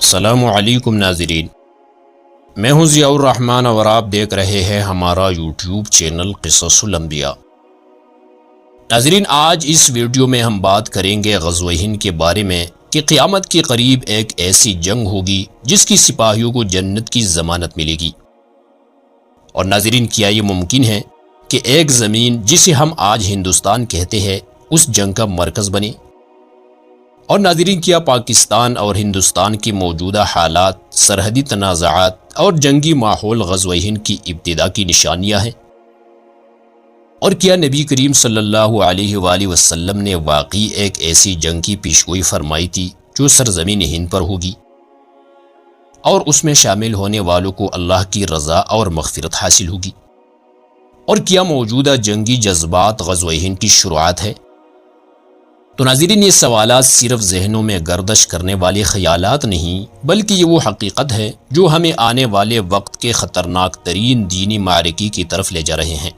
السلام علیکم ناظرین، میں ہوں ضیاء الرحمن اور آپ دیکھ رہے ہیں ہمارا یوٹیوب چینل قصص الانبیاء۔ ناظرین، آج اس ویڈیو میں ہم بات کریں گے غزوہ ہند کے بارے میں کہ قیامت کے قریب ایک ایسی جنگ ہوگی جس کی سپاہیوں کو جنت کی ضمانت ملے گی۔ اور ناظرین، کیا یہ ممکن ہے کہ ایک زمین جسے ہم آج ہندوستان کہتے ہیں اس جنگ کا مرکز بنے؟ اور ناظرین، کیا پاکستان اور ہندوستان کے موجودہ حالات، سرحدی تنازعات اور جنگی ماحول غزوہ ہند کی ابتدا کی نشانیاں ہیں؟ اور کیا نبی کریم صلی اللہ علیہ وآلہ وسلم نے واقعی ایک ایسی جنگ کی پیشگوئی فرمائی تھی جو سرزمین ہند پر ہوگی اور اس میں شامل ہونے والوں کو اللہ کی رضا اور مغفرت حاصل ہوگی؟ اور کیا موجودہ جنگی جذبات غزوہ ہند کی شروعات ہے؟ تو ناظرین، یہ سوالات صرف ذہنوں میں گردش کرنے والے خیالات نہیں، بلکہ یہ وہ حقیقت ہے جو ہمیں آنے والے وقت کے خطرناک ترین دینی معرکے کی طرف لے جا رہے ہیں۔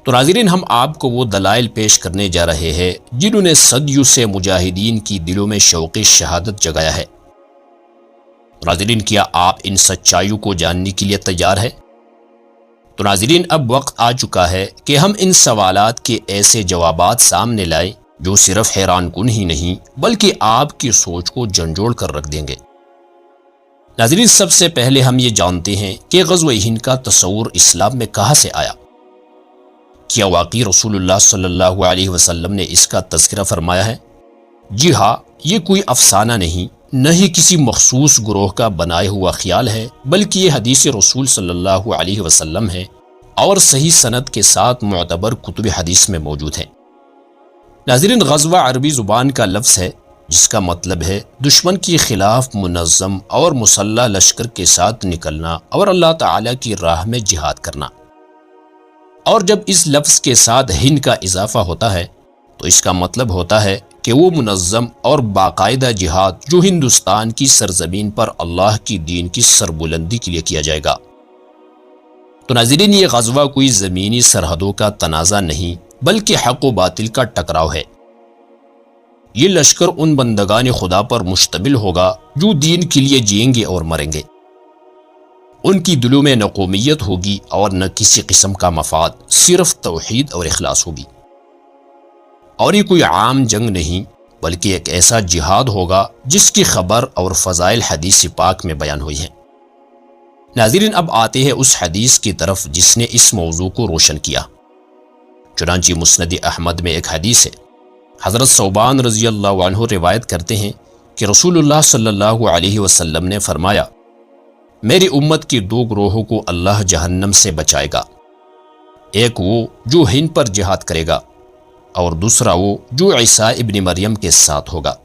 تو ناظرین، ہم آپ کو وہ دلائل پیش کرنے جا رہے ہیں جنہوں نے صدیوں سے مجاہدین کی دلوں میں شوق شہادت جگایا ہے۔ ناظرین، کیا آپ ان سچائیوں کو جاننے کے لیے تیار ہیں؟ تو ناظرین، اب وقت آ چکا ہے کہ ہم ان سوالات کے ایسے جوابات سامنے لائیں جو صرف حیران کن ہی نہیں بلکہ آپ کی سوچ کو جھنجھوڑ کر رکھ دیں گے۔ ناظرین، سب سے پہلے ہم یہ جانتے ہیں کہ غزوہ ہند کا تصور اسلام میں کہاں سے آیا؟ کیا واقعی رسول اللہ صلی اللہ علیہ وسلم نے اس کا تذکرہ فرمایا ہے؟ جی ہاں، یہ کوئی افسانہ نہیں، نہ ہی کسی مخصوص گروہ کا بنایا ہوا خیال ہے، بلکہ یہ حدیث رسول صلی اللہ علیہ وسلم ہے اور صحیح سند کے ساتھ معتبر کتب حدیث میں موجود ہے۔ ناظرین، غزوہ عربی زبان کا لفظ ہے جس کا مطلب ہے دشمن کے خلاف منظم اور مسلح لشکر کے ساتھ نکلنا اور اللہ تعالیٰ کی راہ میں جہاد کرنا۔ اور جب اس لفظ کے ساتھ ہند کا اضافہ ہوتا ہے تو اس کا مطلب ہوتا ہے کہ وہ منظم اور باقاعدہ جہاد جو ہندوستان کی سرزمین پر اللہ کی دین کی سربلندی کے لیے کیا جائے گا۔ تو ناظرین، یہ غزوہ کوئی زمینی سرحدوں کا تنازع نہیں بلکہ حق و باطل کا ٹکراؤ ہے۔ یہ لشکر ان بندگان خدا پر مشتمل ہوگا جو دین کے لیے جئیں گے اور مریں گے۔ ان کی دلوں میں نہ قومیت ہوگی اور نہ کسی قسم کا مفاد، صرف توحید اور اخلاص ہوگی۔ اور یہ کوئی عام جنگ نہیں بلکہ ایک ایسا جہاد ہوگا جس کی خبر اور فضائل حدیث پاک میں بیان ہوئی ہیں۔ ناظرین، اب آتے ہیں اس حدیث کی طرف جس نے اس موضوع کو روشن کیا۔ چنانچہ مسند احمد میں ایک حدیث ہے، حضرت ثوبان رضی اللہ عنہ روایت کرتے ہیں کہ رسول اللہ صلی اللہ علیہ وسلم نے فرمایا، میری امت کی دو گروہوں کو اللہ جہنم سے بچائے گا، ایک وہ جو ہند پر جہاد کرے گا اور دوسرا وہ جو عیسیٰ ابن مریم کے ساتھ ہوگا۔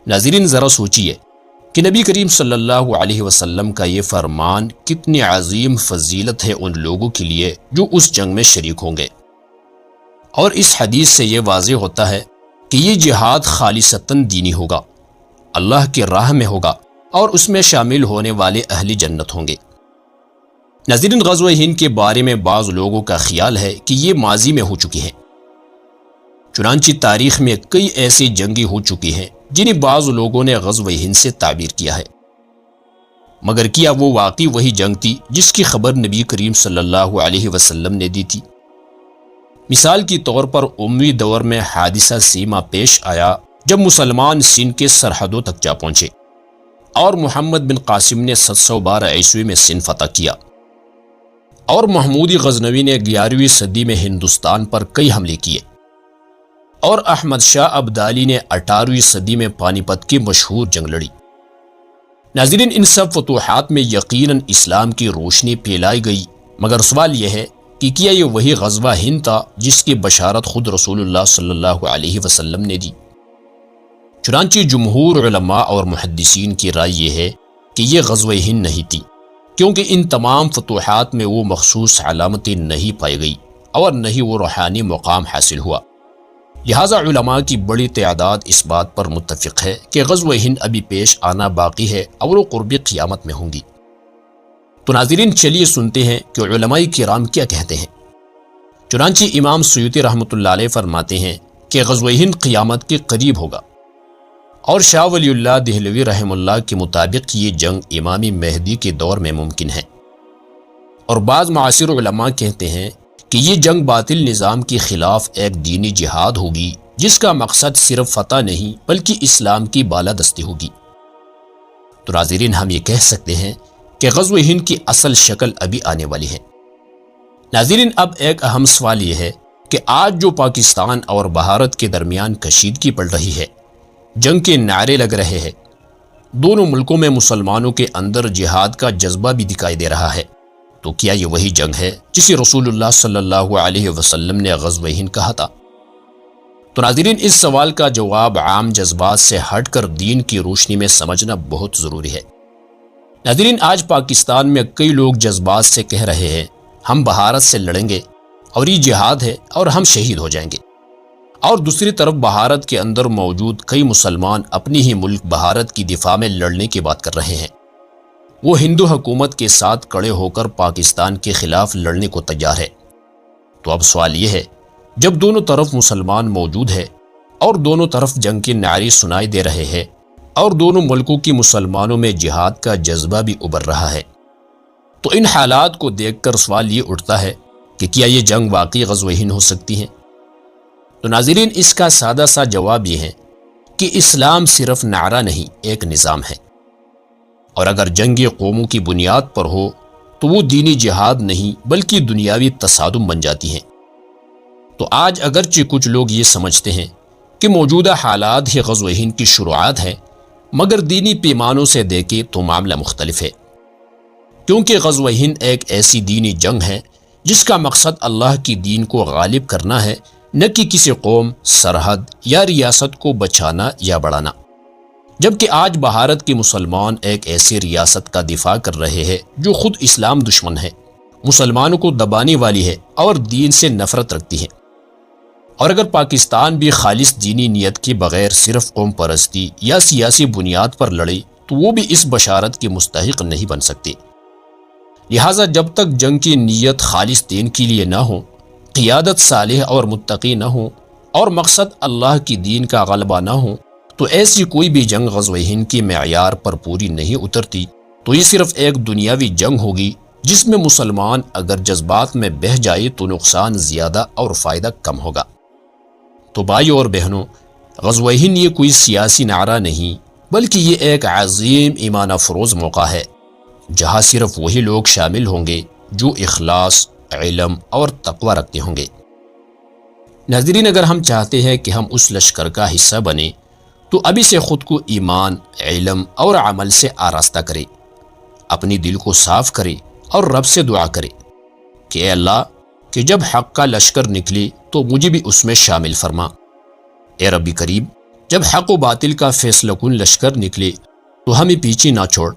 ناظرین، ذرا سوچئے کہ نبی کریم صلی اللہ علیہ وسلم کا یہ فرمان کتنی عظیم فضیلت ہے ان لوگوں کے لیے جو اس جنگ میں شریک ہوں گے۔ اور اس حدیث سے یہ واضح ہوتا ہے کہ یہ جہاد خالصتاً دینی ہوگا، اللہ کی راہ میں ہوگا اور اس میں شامل ہونے والے اہل جنت ہوں گے۔ ناظرین، غزوہ ہند کے بارے میں بعض لوگوں کا خیال ہے کہ یہ ماضی میں ہو چکی ہے، چنانچہ تاریخ میں کئی ایسی جنگیں ہو چکی ہیں جنہیں بعض لوگوں نے غزوہ ہند سے تعبیر کیا ہے، مگر کیا وہ واقعی وہی جنگ تھی جس کی خبر نبی کریم صلی اللہ علیہ وسلم نے دی تھی؟ مثال کے طور پر اموی دور میں حادثہ سیما پیش آیا جب مسلمان سندھ کے سرحدوں تک جا پہنچے اور محمد بن قاسم نے 712 عیسوی میں سندھ فتح کیا، اور محمود غزنوی نے 11ویں صدی میں ہندوستان پر کئی حملے کیے، اور احمد شاہ ابدالی نے 18ویں صدی میں پانی پت کی مشہور جنگ لڑی۔ ناظرین، ان سب فتوحات میں یقیناً اسلام کی روشنی پھیلائی گئی، مگر سوال یہ ہے کہ کیا یہ وہی غزوہ ہند تھا جس کی بشارت خود رسول اللہ صلی اللہ علیہ وسلم نے دی؟ چنانچہ جمہور علماء اور محدثین کی رائے یہ ہے کہ یہ غزوہ ہند نہیں تھی، کیونکہ ان تمام فتوحات میں وہ مخصوص علامتیں نہیں پائی گئی اور نہ ہی وہ روحانی مقام حاصل ہوا۔ لہٰذا علماء کی بڑی تعداد اس بات پر متفق ہے کہ غزوہ ہند ابھی پیش آنا باقی ہے اور وہ قرب قیامت میں ہوں گی۔ تو ناظرین، چلیے سنتے ہیں کہ علماء کرام کیا کہتے ہیں۔ چنانچہ امام سیوطی رحمۃ اللہ علیہ فرماتے ہیں کہ غزوہ ہند قیامت کے قریب ہوگا اور شاہ ولی اللہ دہلوی رحم اللہ کے مطابق یہ جنگ امام مہدی کے دور میں ممکن ہے، اور بعض معاصر علماء کہتے ہیں کہ یہ جنگ باطل نظام کے خلاف ایک دینی جہاد ہوگی جس کا مقصد صرف فتح نہیں بلکہ اسلام کی بالادستی ہوگی۔ تو ناظرین، ہم یہ کہہ سکتے ہیں کہ غزوہ ہند کی اصل شکل ابھی آنے والی ہے۔ ناظرین، اب ایک اہم سوال یہ ہے کہ آج جو پاکستان اور بھارت کے درمیان کشیدگی پڑ رہی ہے، جنگ کے نعرے لگ رہے ہیں، دونوں ملکوں میں مسلمانوں کے اندر جہاد کا جذبہ بھی دکھائی دے رہا ہے، تو کیا یہ وہی جنگ ہے جسے رسول اللہ صلی اللہ علیہ وسلم نے غزوہ ہند کہا تھا؟ تو ناظرین، اس سوال کا جواب عام جذبات سے ہٹ کر دین کی روشنی میں سمجھنا بہت ضروری ہے۔ ناظرین، آج پاکستان میں کئی لوگ جذبات سے کہہ رہے ہیں ہم بھارت سے لڑیں گے اور یہ جہاد ہے اور ہم شہید ہو جائیں گے، اور دوسری طرف بھارت کے اندر موجود کئی مسلمان اپنی ہی ملک بھارت کی دفاع میں لڑنے کی بات کر رہے ہیں۔ وہ ہندو حکومت کے ساتھ کھڑے ہو کر پاکستان کے خلاف لڑنے کو تیار ہے۔ تو اب سوال یہ ہے، جب دونوں طرف مسلمان موجود ہے اور دونوں طرف جنگ کے نعرے سنائی دے رہے ہیں اور دونوں ملکوں کی مسلمانوں میں جہاد کا جذبہ بھی ابھر رہا ہے، تو ان حالات کو دیکھ کر سوال یہ اٹھتا ہے کہ کیا یہ جنگ واقعی غزوہ ہند ہو سکتی ہے؟ تو ناظرین، اس کا سادہ سا جواب یہ ہے کہ اسلام صرف نعرہ نہیں، ایک نظام ہے، اور اگر جنگ قوموں کی بنیاد پر ہو تو وہ دینی جہاد نہیں بلکہ دنیاوی تصادم بن جاتی ہیں۔ تو آج اگرچہ کچھ لوگ یہ سمجھتے ہیں کہ موجودہ حالات ہی غزوہ ہند کی شروعات ہے، مگر دینی پیمانوں سے دیکھیں تو معاملہ مختلف ہے، کیونکہ غزوہ ہند ایک ایسی دینی جنگ ہے جس کا مقصد اللہ کی دین کو غالب کرنا ہے، نہ کہ کسی قوم، سرحد یا ریاست کو بچانا یا بڑھانا۔ جبکہ آج بھارت کے مسلمان ایک ایسی ریاست کا دفاع کر رہے ہیں جو خود اسلام دشمن ہے، مسلمانوں کو دبانے والی ہے اور دین سے نفرت رکھتی ہے۔ اور اگر پاکستان بھی خالص دینی نیت کے بغیر صرف قوم پرستی یا سیاسی بنیاد پر لڑے تو وہ بھی اس بشارت کے مستحق نہیں بن سکتے۔ لہٰذا جب تک جنگ کی نیت خالص دین کے لیے نہ ہو، قیادت صالح اور متقی نہ ہو اور مقصد اللہ کی دین کا غلبہ نہ ہو، تو ایسی کوئی بھی جنگ غزوہ ہند کے معیار پر پوری نہیں اترتی۔ تو یہ صرف ایک دنیاوی جنگ ہوگی جس میں مسلمان اگر جذبات میں بہہ جائے تو نقصان زیادہ اور فائدہ کم ہوگا۔ تو بھائیو اور بہنوں، غزوہ ہند یہ کوئی سیاسی نعرہ نہیں بلکہ یہ ایک عظیم ایمان افروز موقع ہے جہاں صرف وہی لوگ شامل ہوں گے جو اخلاص، علم اور تقوی رکھتے ہوں گے۔ ناظرین، اگر ہم چاہتے ہیں کہ ہم اس لشکر کا حصہ بنیں تو ابھی سے خود کو ایمان، علم اور عمل سے آراستہ کرے، اپنی دل کو صاف کرے اور رب سے دعا کرے کہ اے اللہ، کہ جب حق کا لشکر نکلے تو مجھے بھی اس میں شامل فرما۔ اے رب کریم، جب حق و باطل کا فیصلہ کن لشکر نکلے تو ہمیں پیچھے نہ چھوڑ،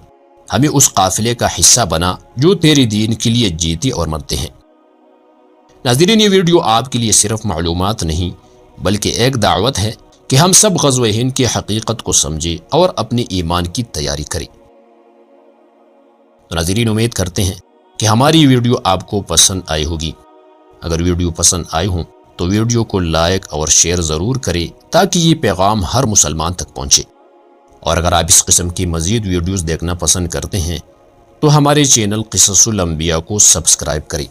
ہمیں اس قافلے کا حصہ بنا جو تیرے دین کے لیے جیتے اور مرتے ہیں۔ ناظرین، یہ ویڈیو آپ کے لیے صرف معلومات نہیں بلکہ ایک دعوت ہے کہ ہم سب غزوہ ہند کی حقیقت کو سمجھیں اور اپنے ایمان کی تیاری کریں۔ تو ناظرین، امید کرتے ہیں کہ ہماری ویڈیو آپ کو پسند آئی ہوگی۔ اگر ویڈیو پسند آئی ہوں تو ویڈیو کو لائک اور شیئر ضرور کریں تاکہ یہ پیغام ہر مسلمان تک پہنچے۔ اور اگر آپ اس قسم کی مزید ویڈیوز دیکھنا پسند کرتے ہیں تو ہمارے چینل قصص الانبیاء کو سبسکرائب کریں۔